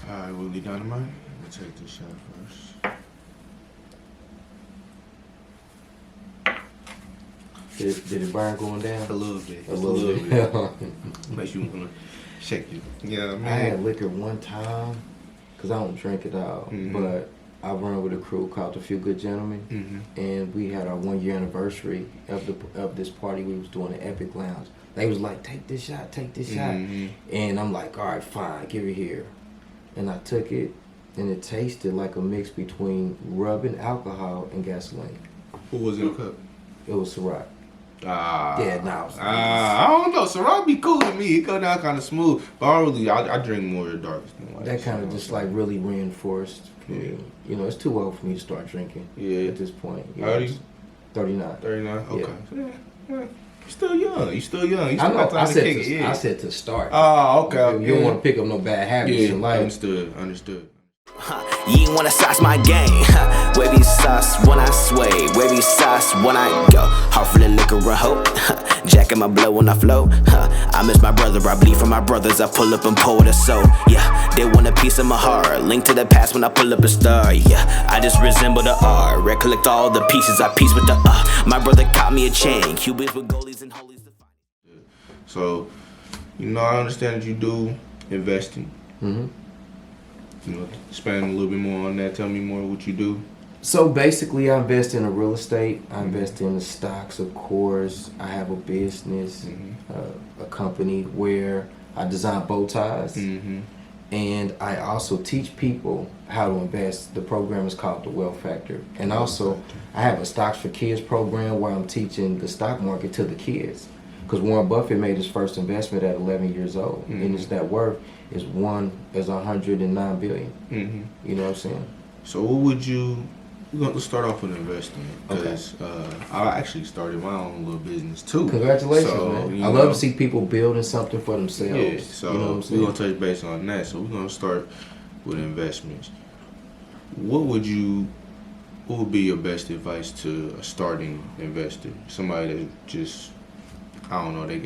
Alright, Willie Dynamite. We'll take this shot first. Did it burn going down? A little bit. A little bit. Makes you want to shake it. Yeah, man. I had liquor one time, because I don't drink it all, but I run with a crew called the Feel Good Gentlemen, and we had our 1 year anniversary of this party. We was doing the Epic Lounge. They was like, take this shot, and I'm like, all right, fine, give it here. And I took it, and it tasted like a mix between rubbing alcohol and gasoline. What was in the cup? It was Ciroc. Yeah, no. I don't know. Ciroc be cool to me. It go down kind of smooth. But I drink more of the darkest than white. That kind of just like really reinforced. Yeah. You know, it's too old for me to start drinking. Yeah. At this point. 30? 39. 39. Okay. Yeah. You're still young. You still young. You still I know. got time to kick it. I said to start. Oh, okay. You don't want to pick up no bad habits in life. Understood. You ain't wanna sauce my game. Wavy sauce when I sway, wavy sauce when I go. Heart full of liquor, a hope. Jack in my blood when I flow. I miss my brother, I bleed for my brothers. I pull up and pour the soul. Yeah, they want a piece of my heart. Link to the past when I pull up a star. Yeah, I just resemble the art. Recollect all the pieces, I piece with the My brother caught me a chain. Cubans with goalies and holies. So, I understand that you do investing. Expand a little bit more on that. Tell me more what you do. So basically, I invest in real estate. I invest in the stocks, of course. I have a business, a company where I design bow ties. And I also teach people how to invest. The program is called The Wealth Factor. And also, I have a Stocks for Kids program where I'm teaching the stock market to the kids. Because Warren Buffett made his first investment at 11 years old. And his net worth is $109 billion. You know what I'm saying? So what would you... We're going to start off with investing. Because I actually started my own little business too. Congratulations, man. I love to see people building something for themselves. Yeah, so we're going to touch base on that. So we're going to start with investments. What would be your best advice to a starting investor? Somebody that just... I don't know, they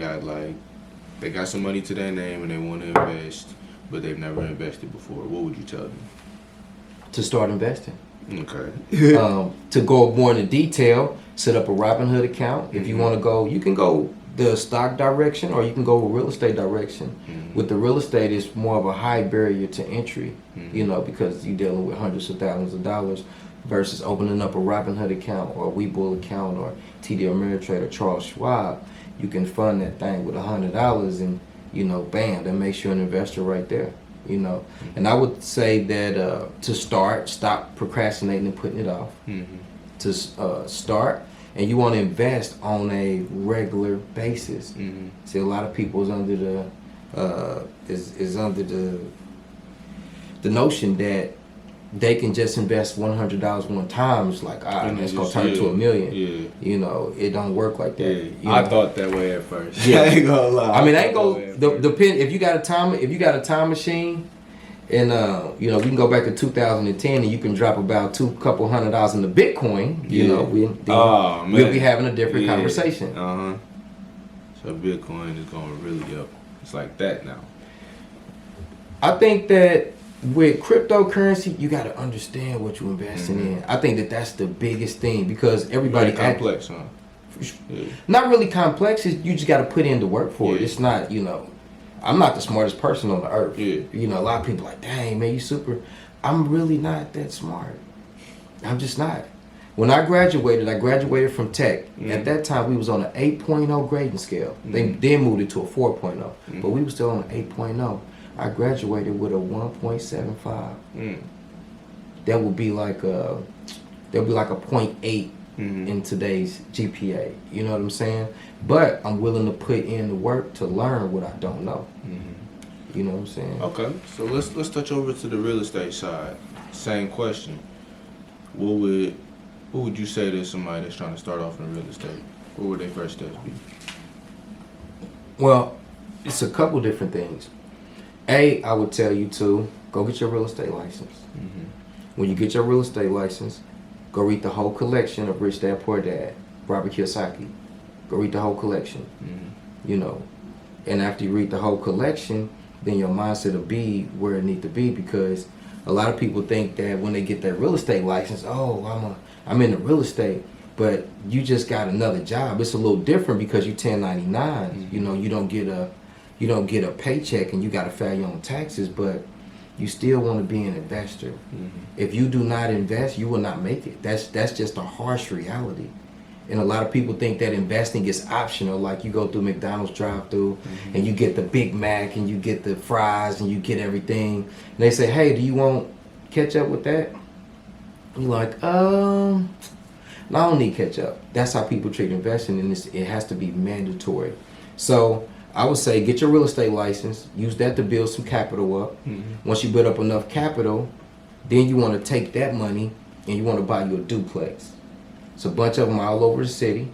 got some money to their name and they want to invest, but they've never invested before. What would you tell them? To start investing. Okay. To go more into detail, set up a Robinhood account. If you want to go, you can go the stock direction or you can go real estate direction. With the real estate, it's more of a high barrier to entry, because you're dealing with hundreds of thousands of dollars versus opening up a Robinhood account or a Webull account or TD Ameritrade or Charles Schwab. You can fund that thing with $100 and, bam, that makes you an investor right there, And I would say that to start, stop procrastinating and putting it off. To start, and you want to invest on a regular basis. See, a lot of people is under the notion that they can just invest $100 one time. It's like, it's going to turn into $1 million. It don't work like that. I thought that way at first. Yeah. I ain't gonna lie. I mean, I ain't gonna depend if you got a time machine, and we can go back to 2010 and you can drop about couple $100 into Bitcoin. We'll be having a different conversation. So Bitcoin is going really up. It's like that now. I think that with cryptocurrency, you got to understand what you're investing in. I think that that's the biggest thing because everybody really complex, huh? Not really complex. You just got to put in the work for it. It's not, I'm not the smartest person on the earth. A lot of people are like, dang, man, you super. I'm really not that smart. I'm just not. When I graduated from tech. At that time, we was on an 8.0 grading scale. They then moved it to a 4.0, but we were still on an 8.0. I graduated with a 1.75. That would be like a 0.8 in today's GPA. You know what I'm saying? But I'm willing to put in the work to learn what I don't know. You know what I'm saying? Okay, so let's touch over to the real estate side. Same question. What would you say to somebody that's trying to start off in real estate? What would their first steps be? Well, it's a couple different things. I would tell you to go get your real estate license. When you get your real estate license, go read the whole collection of Rich Dad Poor Dad, Robert Kiyosaki. Go read the whole collection. And after you read the whole collection, then your mindset will be where it need to be, because a lot of people think that when they get their real estate license, oh, I'm in the real estate, but you just got another job. It's a little different because you 1099. Mm-hmm. You know, you don't get a paycheck and you got to file your own taxes, but you still want to be an investor. Mm-hmm. If you do not invest, you will not make it. That's just a harsh reality. And a lot of people think that investing is optional, like you go through McDonald's drive-through and you get the Big Mac and you get the fries and you get everything. And they say, hey, do you want ketchup with that? You're like, no, I don't need ketchup. That's how people treat investing, and it has to be mandatory. So I would say get your real estate license, use that to build some capital up. Once you build up enough capital, then you want to take that money and you want to buy you a duplex. It's a bunch of them all over the city.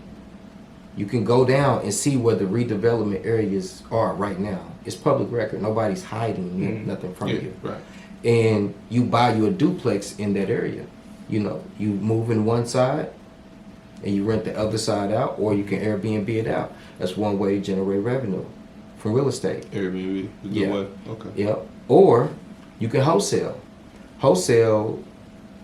You can go down and see where the redevelopment areas are right now. It's public record. Nobody's hiding nothing from you. Right. And you buy you a duplex in that area. You know, you move in one side and you rent the other side out, or you can Airbnb it out. That's one way to generate revenue from real estate. Airbnb. Yeah. Way. Okay. Yep. Or you can wholesale. Wholesale,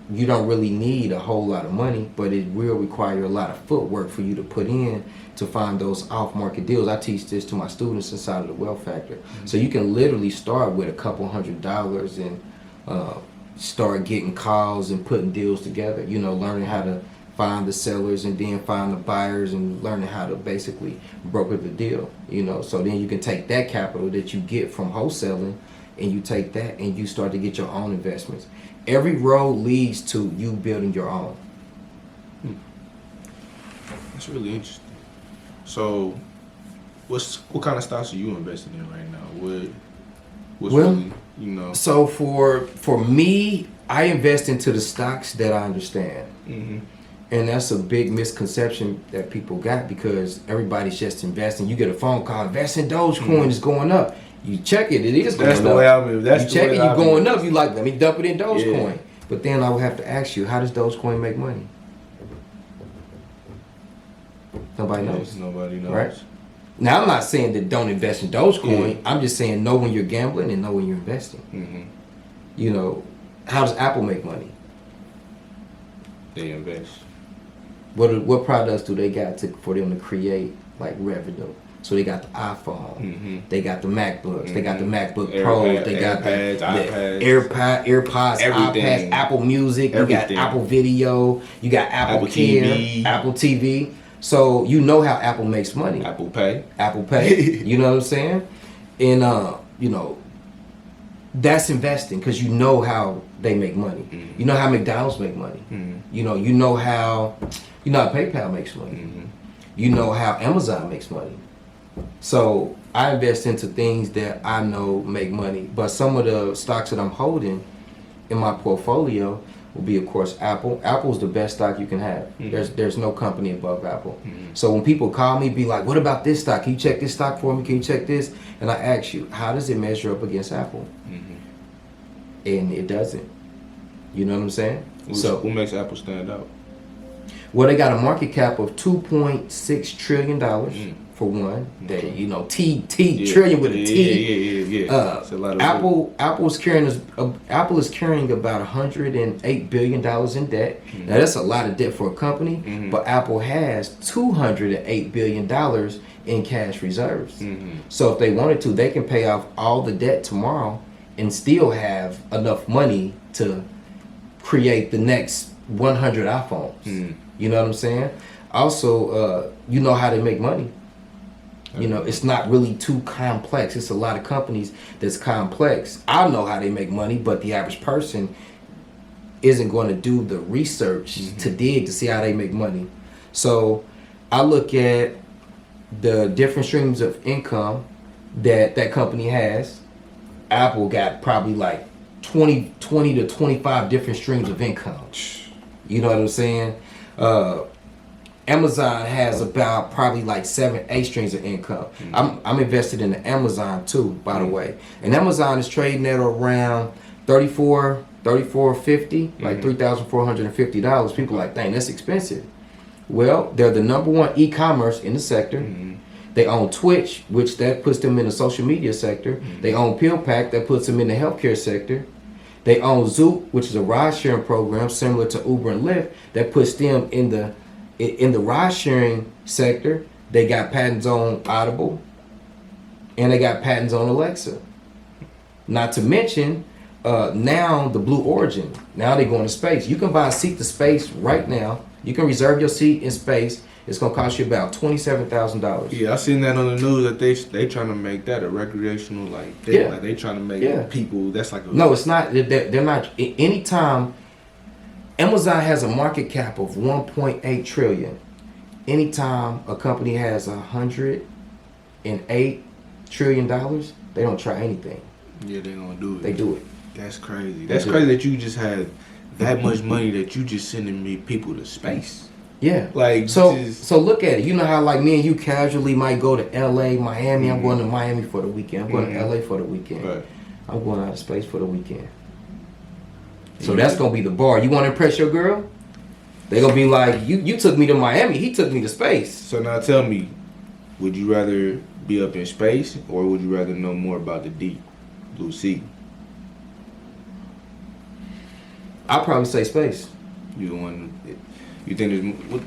you don't really need a whole lot of money, but it will require a lot of footwork for you to put in to find those off-market deals. I teach this to my students inside of the Wealth Factor. So you can literally start with a couple $100 and start getting calls and putting deals together. You know, learning how to find the sellers and then find the buyers and learning how to basically broker the deal. You know, so then you can take that capital that you get from wholesaling and you take that and you start to get your own investments. Every road leads to you building your own. That's really interesting. So, what kind of stocks are you investing in right now? What's Well, really, you know? So for me, I invest into the stocks that I understand. And that's a big misconception that people got, because everybody's just investing. You get a phone call, invest in Dogecoin, is going up. You check it, it is going up. That's the way I move. You check it, you're going up. You like, let me dump it in Dogecoin. But then I would have to ask you, how does Dogecoin make money? Nobody knows. Nobody knows. Right? Now, I'm not saying that don't invest in Dogecoin. I'm just saying know when you're gambling and know when you're investing. You know, how does Apple make money? They invest. What products do they got for them to create like revenue? So they got the iPhone, they got the MacBooks, they got the MacBook Pros, they got AirPods, the AirPods, everything. iPads, Apple Music, Everything. you got Apple Video, you got Apple Care, TV. Apple TV. So you know how Apple makes money. Apple Pay. Apple Pay. You know what I'm saying? And you know, that's investing, because you know how they make money. You know how McDonald's make money. You know how PayPal makes money. You know how Amazon makes money. So I invest into things that I know make money. But some of the stocks that I'm holding in my portfolio will be, of course, Apple. Apple's the best stock you can have. There's no company above Apple. So when people call me, be like, what about this stock? Can you check this stock for me? Can you check this? And I ask you, how does it measure up against Apple? And it doesn't. You know what I'm saying? What makes Apple stand out? Well, they got a market cap of $2.6 trillion for one. They, you know, trillion with a T. It's a lot of Apple is carrying about $108 billion in debt. Now that's a lot of debt for a company, but Apple has $208 billion in cash reserves. So if they wanted to, they can pay off all the debt tomorrow and still have enough money to create the next 100 iPhones. You know what I'm saying? Also, you know how they make money. You know, it's not really too complex. It's a lot of companies that's complex. I know how they make money, but the average person isn't going to do the research to dig to see how they make money. So I look at the different streams of income that company has. Apple got probably like 20 to 25 different streams of income. You know what I'm saying? Amazon has about probably like 7-8 streams of income. I'm invested in the Amazon too, by the way. And Amazon is trading at around $34.50, like $3,450. People are like, dang, that's expensive. Well, they're the #1 e-commerce in the sector. They own Twitch, which that puts them in the social media sector. They own PillPack, that puts them in the healthcare sector. They own Zoop, which is a ride-sharing program similar to Uber and Lyft, that puts them in the ride-sharing sector. They got patents on Audible, and they got patents on Alexa. Not to mention, now the Blue Origin. Now they're going to space. You can buy a seat to space right now. You can reserve your seat in space. It's gonna cost you about $27,000. Yeah, I seen that on the news that they trying to make that a recreational thing. Like they trying to make people. That's like no, it's not. They're not. Anytime Amazon has a market cap of 1.8 trillion, anytime a company has $108 trillion, they don't try anything. Yeah, they gonna do it. They do it. That's crazy. That's crazy that you just had that much money that you just sending me people to space. Yeah. Like so look at it. You know how like me and you casually might go to LA, Miami. I'm going to Miami for the weekend. I'm going to LA for the weekend. Right. I'm going out of space for the weekend. So that's gonna be the bar. You wanna impress your girl? They gonna be like, you took me to Miami, he took me to space. So now tell me, would you rather be up in space or would you rather know more about the deep blue sea? I'll probably say space. You the one. You think there's? What,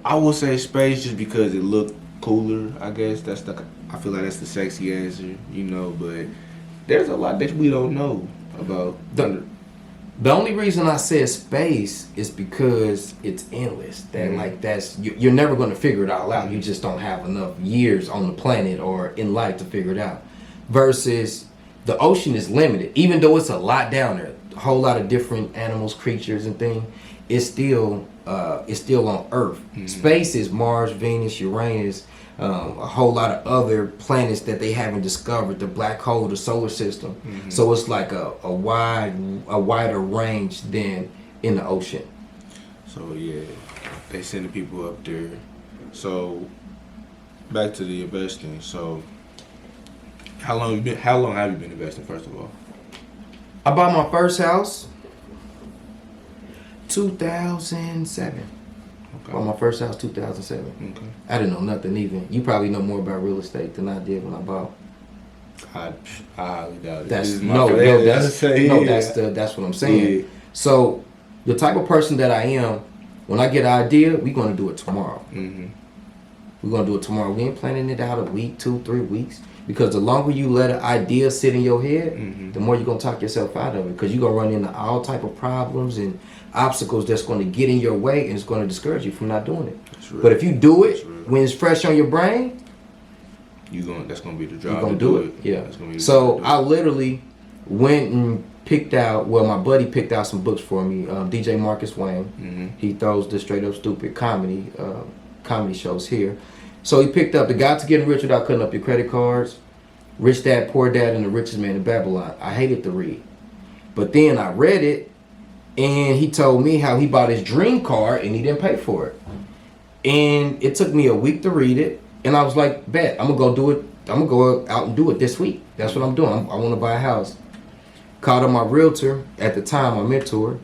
I will say space just because it looked cooler. I guess I feel like that's the sexy answer, you know. But there's a lot that we don't know about. The only reason I said space is because it's endless. That you're never going to figure it all out. You just don't have enough years on the planet or in life to figure it out. Versus the ocean is limited, even though it's a lot down there. A whole lot of different animals, creatures, and things. It's still on Earth. Space is Mars, Venus, Uranus, a whole lot of other planets that they haven't discovered. The black hole, the solar system. So it's like a wider range than in the ocean. So yeah, they sending people up there. So back to the investing. So how long have you been investing? First of all. I bought my first house 2007. Okay. Bought my first house 2007. Okay. I didn't know nothing either. You probably know more about real estate than I did when I bought. I highly doubt it. That's what I'm saying. Yeah. So the type of person that I am, when I get an idea, we're gonna do it tomorrow. We're gonna do it tomorrow. We ain't planning it out a week, 2-3 weeks. Because the longer you let an idea sit in your head, the more you're going to talk yourself out of it. Because you're going to run into all type of problems and obstacles that's going to get in your way and it's going to discourage you from not doing it. But if you do it when it's fresh on your brain, that's going to be the drive. You're going to do it. Yeah. So I literally went and picked out, my buddy picked out some books for me. DJ Marcus Wayne. He throws the Straight Up Stupid comedy shows here. So he picked up The Guide to Getting Rich Without Cutting Up Your Credit Cards, Rich Dad, Poor Dad, and The Richest Man in Babylon. I hated to read. But then I read it, and he told me how he bought his dream car, and he didn't pay for it. And it took me a week to read it, and I was like, bet, I'm going to go do it. I'm going to go out and do it this week. That's what I'm doing. I want to buy a house. Called up my realtor at the time, my mentor.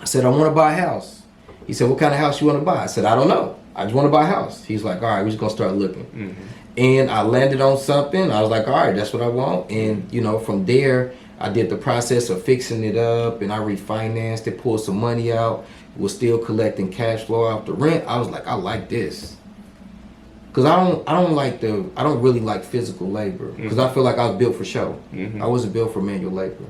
I said, I want to buy a house. He said, what kind of house you want to buy? I said, I don't know. I just want to buy a house. He's like, all right, we're just going to start looking. And I landed on something. I was like, all right, that's what I want. And, from there, I did the process of fixing it up and I refinanced it, pulled some money out, was still collecting cash flow off the rent. I was like, I like this. Because I don't really like physical labor. Because I feel like I was built for show. I wasn't built for manual labor.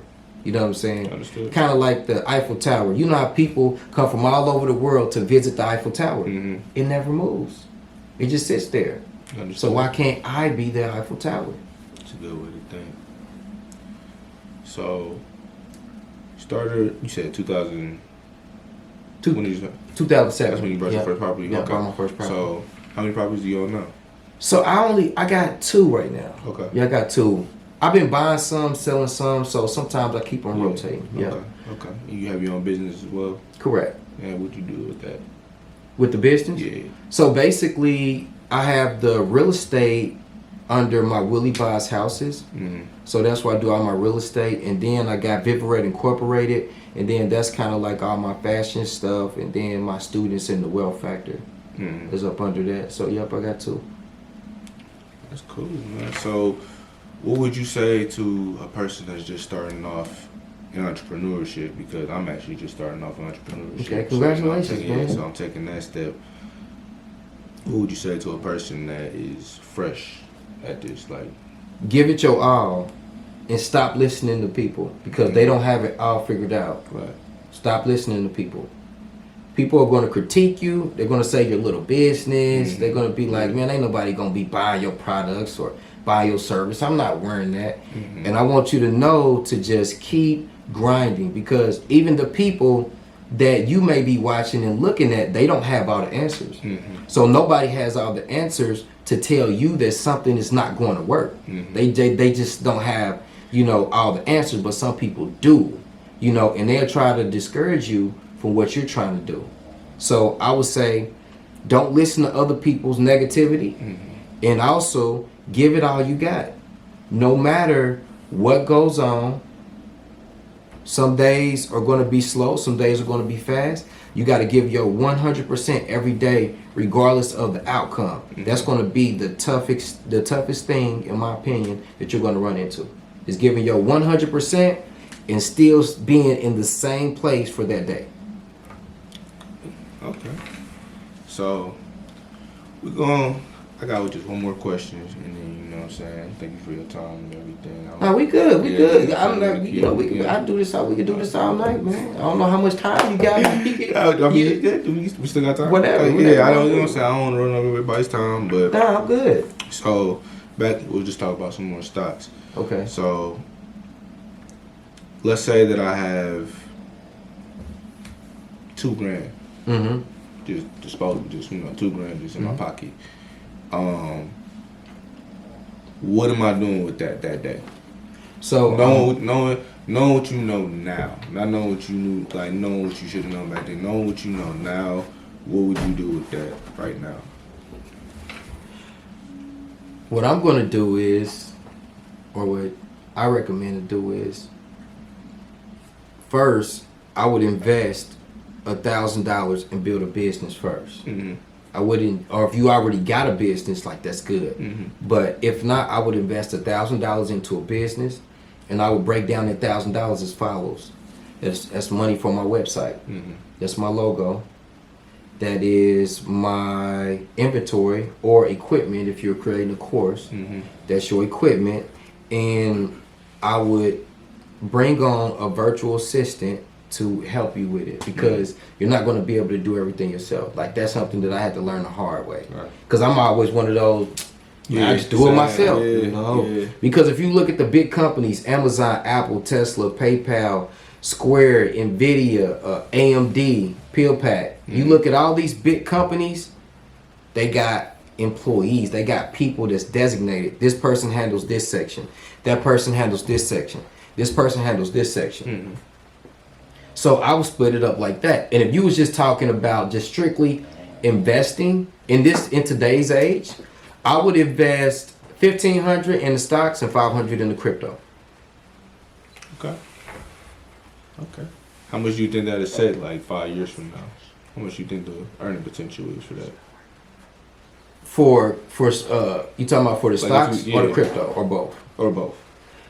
You know what I'm saying? Understood. Kind of like the Eiffel Tower. You know how people come from all over the world to visit the Eiffel Tower? It never moves. It just sits there. Understood. So why can't I be the Eiffel Tower? It's a good way to think. So, you said 2000. 2007. That's when you bought your first property? Yeah, bought my first property. So, how many properties do you own now? So I got 2 right now. Okay. Yeah, I got 2. I've been buying some, selling some, so sometimes I keep on rotating. Yeah. Okay. And you have your own business as well? Correct. And what you do with that? With the business? Yeah. So basically, I have the real estate under my Willie Buys houses. So that's where I do all my real estate. And then I got Viverate Incorporated. And then that's kind of like all my fashion stuff. And then my students in the Wealth Factor. is up under that. So yep, I got 2. That's cool, man. So, what would you say to a person that's just starting off in entrepreneurship? Because I'm actually just starting off in entrepreneurship. Okay, congratulations, man. So I'm taking that step. What would you say to a person that is fresh at this? Like, give it your all and stop listening to people because they don't have it all figured out. right. Stop listening to people. People are going to critique you. They're going to say your little business. They're going to be like, man, ain't nobody going to be buying your products or buy your service. I'm not wearing that. And I want you to know to just keep grinding because even the people that you may be watching and looking at, they don't have all the answers. So nobody has all the answers to tell you that something is not going to work. They just don't have, all the answers, but some people do, and they'll try to discourage you from what you're trying to do. So I would say, don't listen to other people's negativity, and also give it all you got. No matter what goes on, some days are going to be slow, some days are going to be fast. You got to give your 100% every day, regardless of the outcome. That's going to be the toughest thing, in my opinion, that you're going to run into. Is giving your 100% and still being in the same place for that day. Okay. So, I got just one more question, and then, what I'm saying, thank you for your time and everything. No, we good. We good. I'm not, yeah. I do this. We can do this all night, man. I don't know how much time you got. We still got time. Whatever. I don't. I'm saying I don't want to run over everybody's time, but Nah, I'm good. So we'll just talk about some more stocks. Okay. So let's say that I have $2,000. Just disposable, just $2,000 just in my pocket. What am I doing with that day? So knowing what you know now, not knowing what you knew, like knowing what you should have known back then, knowing what you know now, what would you do with that right now? what I'm going to do is, or what I recommend to do is, first I would invest $1,000 and build a business first. I wouldn't, or if you already got a business, like that's good. But if not, I would invest $1,000 into a business, and I would break down that $1,000 as follows. That's money for my website. That's my logo. That is my inventory or equipment if you're creating a course. That's your equipment. And I would bring on a virtual assistant to help you with it because you're not going to be able to do everything yourself. Like that's something that I had to learn the hard way. Because I'm always one of those, I just do it myself. Because if you look at the big companies, Amazon, Apple, Tesla, PayPal, Square, Nvidia, AMD, PillPack, you look at all these big companies, they got employees, they got people that's designated. This person handles this section, that person handles this section, this person handles this section. So I would split it up like that. And if you was just talking about just strictly investing in today's age, I would invest $1,500 in the stocks and $500 in the crypto. Okay. How much do you think that is set like 5 years from now? How much do you think the earning potential is for that? For you talking about for the stocks or the crypto or both? Or both.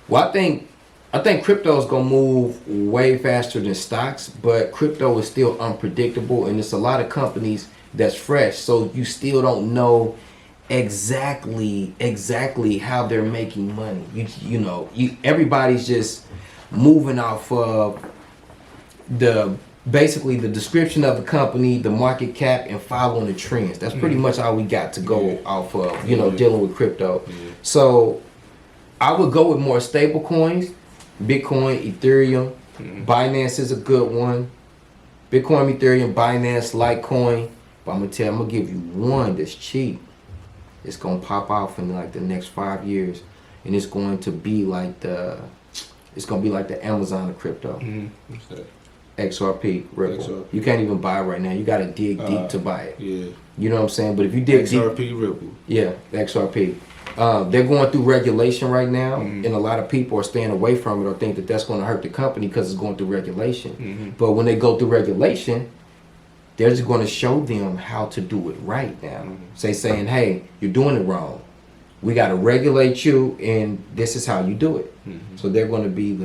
Well, I think crypto is gonna move way faster than stocks, but crypto is still unpredictable, and it's a lot of companies that's fresh, so you still don't know exactly how they're making money. Everybody's just moving off of basically the description of the company, the market cap, and following the trends. That's pretty much all we got to go off of, dealing with crypto. So I would go with more stable coins, Bitcoin, Ethereum. Binance is a good one. Bitcoin, Ethereum, Binance, Litecoin. But I'm gonna give you one that's cheap. It's gonna pop off in like the next 5 years, and it's going to be like the Amazon of crypto. What's that? XRP, Ripple. XRP. You can't even buy it right now. You gotta dig deep to buy it. Yeah. You know what I'm saying? But if you dig XRP, deep, Ripple. Yeah, XRP. They're going through regulation right now, and a lot of people are staying away from it or think that that's going to hurt the company because it's going through regulation. But when they go through regulation, they're just going to show them how to do it right now. Saying, hey, you're doing it wrong. We got to regulate you, and this is how you do it. So they're going to be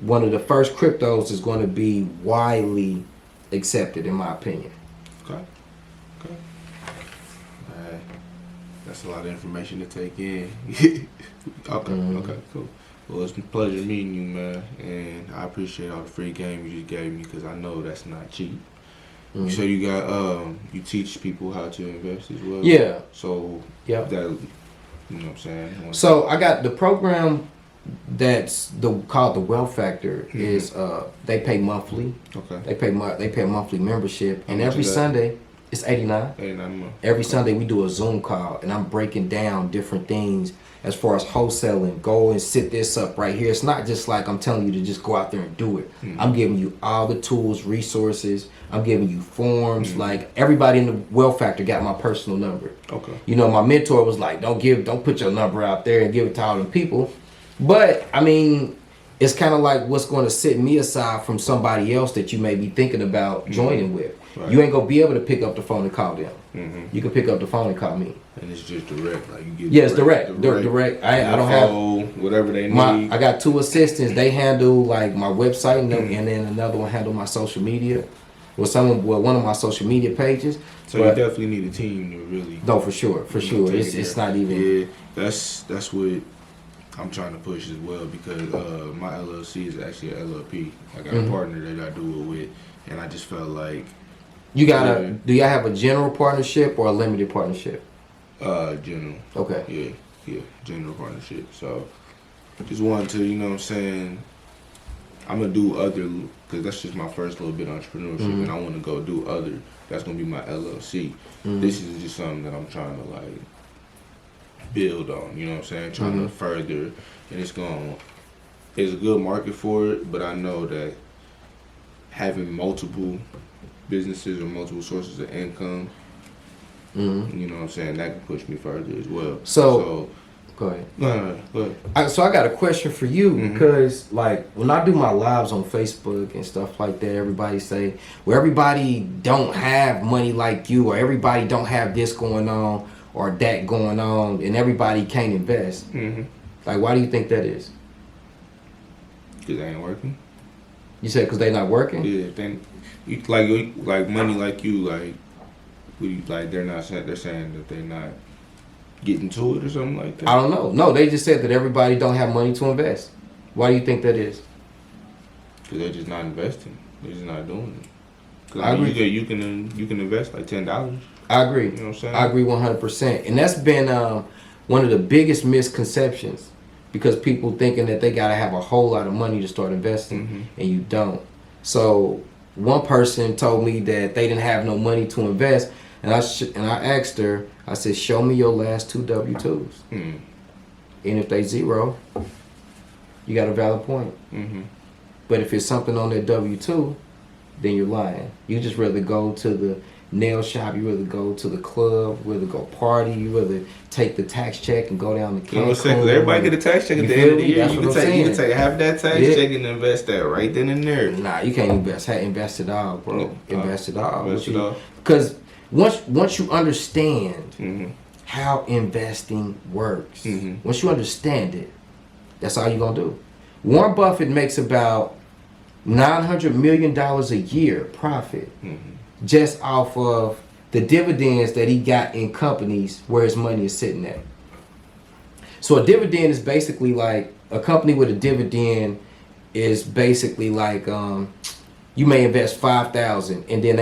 one of the first cryptos is going to be widely accepted, in my opinion. Okay. That's a lot of information to take in. Okay, cool. Well, it's a pleasure meeting you, man, and I appreciate all the free game you just gave me because I know that's not cheap. So you got you teach people how to invest as well. Yeah. So yeah, that, you know what I'm saying. So I got the program that's called the Wealth Factor. Is they pay monthly. Okay. They pay a monthly membership, and every Sunday it's $89. $89 a month. Every Sunday we do a Zoom call, and I'm breaking down different things as far as wholesaling. Go and sit this up right here. It's not just like I'm telling you to just go out there and do it. I'm giving you all the tools, resources. I'm giving you forms. Like everybody in the Wealth Factor got my personal number. Okay. You know, my mentor was like, don't put your number out there and give it to all them people. But I mean, it's kind of like what's going to set me aside from somebody else that you may be thinking about joining with. Right. You ain't gonna be able to pick up the phone and call them. You can pick up the phone and call me. And it's just direct, like you get. Yes, direct. I don't have whatever they need. I got 2 assistants. They handle like my website, and then another one handle my social media. One of my social media pages. So you definitely need a team to really. No, for sure. It's not even. Yeah, that's what I'm trying to push as well because my LLC is actually an LLP. I got a partner that I do it with, and I just felt like. Do y'all have a general partnership or a limited partnership? General. Okay. Yeah, general partnership. So, just wanted to, you know what I'm saying, I'm going to do other, because that's just my first little bit of entrepreneurship, and I want to go do other. That's going to be my LLC. This is just something that I'm trying to, like, build on, you know what I'm saying, trying to further, and there's a good market for it, but I know that having multiple businesses or multiple sources of income, you know what I'm saying, that can push me further as well. So go ahead. No, go ahead. So I got a question for you because, like, when I do my lives on Facebook and stuff like that, everybody say, well, everybody don't have money like you, or everybody don't have this going on or that going on, and everybody can't invest. Like, why do you think that is? Because they ain't working. You said because they not working? Yeah, like money like you, like they're saying that they're not getting to it or something like that. I don't know. No, they just said that everybody don't have money to invest. Why do you think that is? Because they're just not investing. They're just not doing it. I agree. You can invest like $10. I agree. You know what I'm saying? I agree 100%. And that's been one of the biggest misconceptions, because people thinking that they gotta have a whole lot of money to start investing, and you don't. So one person told me that they didn't have no money to invest, and I asked her, I said, show me your last 2 W-2s. And if they zero, you got a valid point. But if it's something on that W-2, then you're lying. You just rather go to the nail shop, you rather go to the club, you rather go party, you rather take the tax check and go down to Cancun. You know what I'm saying? Because everybody get a tax check at the end of the year. You can take half that tax check and invest that right then and there. Nah, you can't invest it all, bro. Invest it all. Invest it all. Because once you understand how investing works, once you understand it, that's all you're going to do. Warren Buffett makes about $900 million a year profit just off of the dividends that he got in companies where his money is sitting at. So a dividend is basically like, a company with a dividend is basically like, you may invest $5,000 and then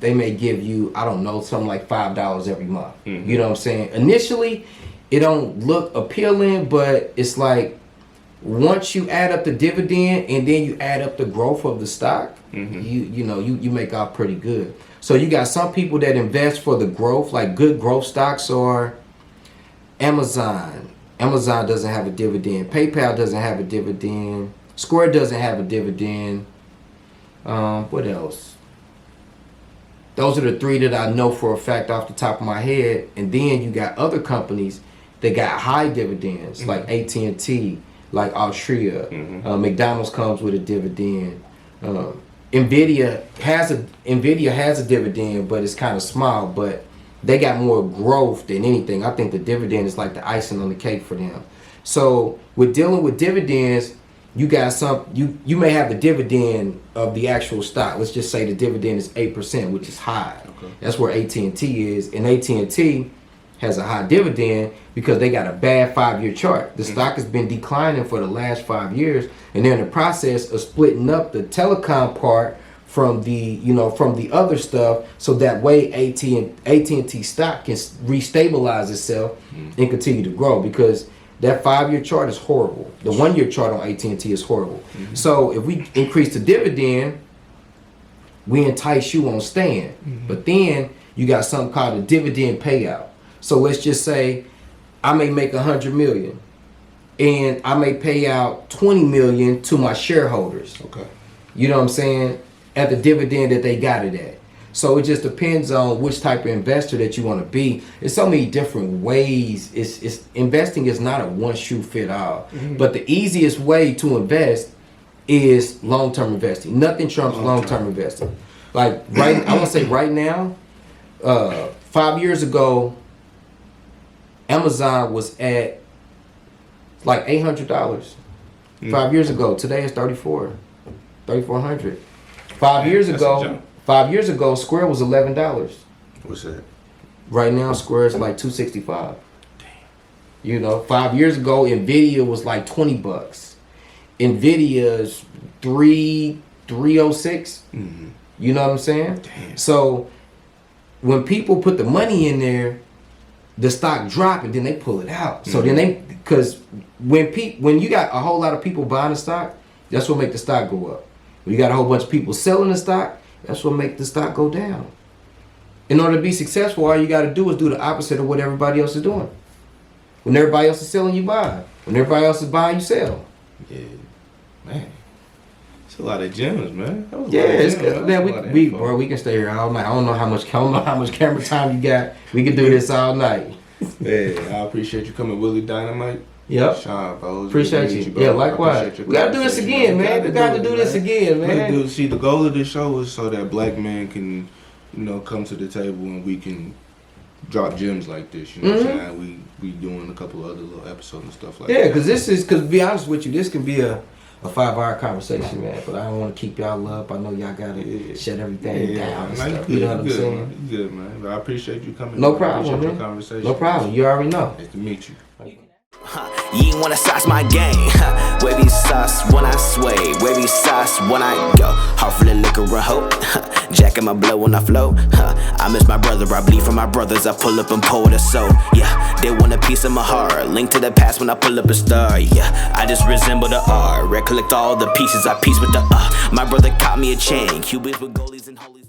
they may give you, I don't know, something like $5 every month. You know what I'm saying? Initially, it don't look appealing, but it's like, once you add up the dividend and then you add up the growth of the stock, you make out pretty good. So you got some people that invest for the growth, like good growth stocks are Amazon. Amazon doesn't have a dividend. PayPal doesn't have a dividend. Square doesn't have a dividend. What else? Those are the 3 that I know for a fact off the top of my head. And then you got other companies that got high dividends, like AT&T, like Altria. McDonald's comes with a dividend. Nvidia has a dividend, but it's kind of small. But they got more growth than anything. I think the dividend is like the icing on the cake for them. So with dealing with dividends, you got you may have the dividend of the actual stock. Let's just say the dividend is 8%, which is high. Okay. That's where AT&T is, and AT&T has a high dividend because they got a bad 5-year chart. The stock has been declining for the last 5 years, and they're in the process of splitting up the telecom part from the other stuff, so that way AT&T stock can restabilize itself and continue to grow, because that 5-year chart is horrible. The 1-year chart on AT&T is horrible. So if we increase the dividend, we entice you on staying. But then you got something called a dividend payout. So let's just say I may make $100 million, and I may pay out $20 million to my shareholders. Okay. You know what I'm saying? At the dividend that they got it at. So it just depends on which type of investor that you want to be. There's so many different ways. It's investing is not a one shoe fit all. But the easiest way to invest is long-term investing. Nothing trumps long-term investing. Like I want to say right now, 5 years ago, Amazon was at like $800. 5 years ago, today it's $3,400. 5 years ago. 5 years ago, Square was $11. What's that? Right now, Square is like $265. Damn. You know, 5 years ago, Nvidia was like $20. Nvidia's $306. You know what I'm saying? Damn. So when people put the money in there, the stock drop and then they pull it out. So then because when you got a whole lot of people buying the stock, that's what make the stock go up. When you got a whole bunch of people selling the stock, that's what make the stock go down. In order to be successful, all you got to do is do the opposite of what everybody else is doing. When everybody else is selling, you buy. When everybody else is buying, you sell. Yeah, man. It's a lot of gems, man. Yeah, it's good. Man, we can stay here all night. I don't know how much camera time you got. We can do this all night. Yeah, I appreciate you coming, Willie Dynamite. Yep. Sean, appreciate you. Yeah, likewise. We gotta do this again, man. We got to do this again, man. See, the goal of this show is so that black men can, come to the table and we can drop gems like this. You know what I'm saying? We doing a couple of other little episodes and stuff like that. Yeah, because to be honest with you, this can be a 5-hour conversation, man. But I don't want to keep y'all up. I know y'all gotta shut everything down and stuff. You know what I'm saying? Man. You good, man. But I appreciate you coming. No problem, man. Your conversation. No problem. You already know. Nice to meet you. You ain't wanna sauce my game. Wavy sauce when I sway, wavy sauce when I go. Heart full of liquor and hope. Jacking my blow when I flow. I miss my brother, I bleed for my brothers. I pull up and pour the soul. Yeah, they want a piece of my heart. Link to the past when I pull up a star. Yeah, I just resemble the R. Recollect all the pieces I piece with the My brother caught me a chain. Cubans with goalies and holies.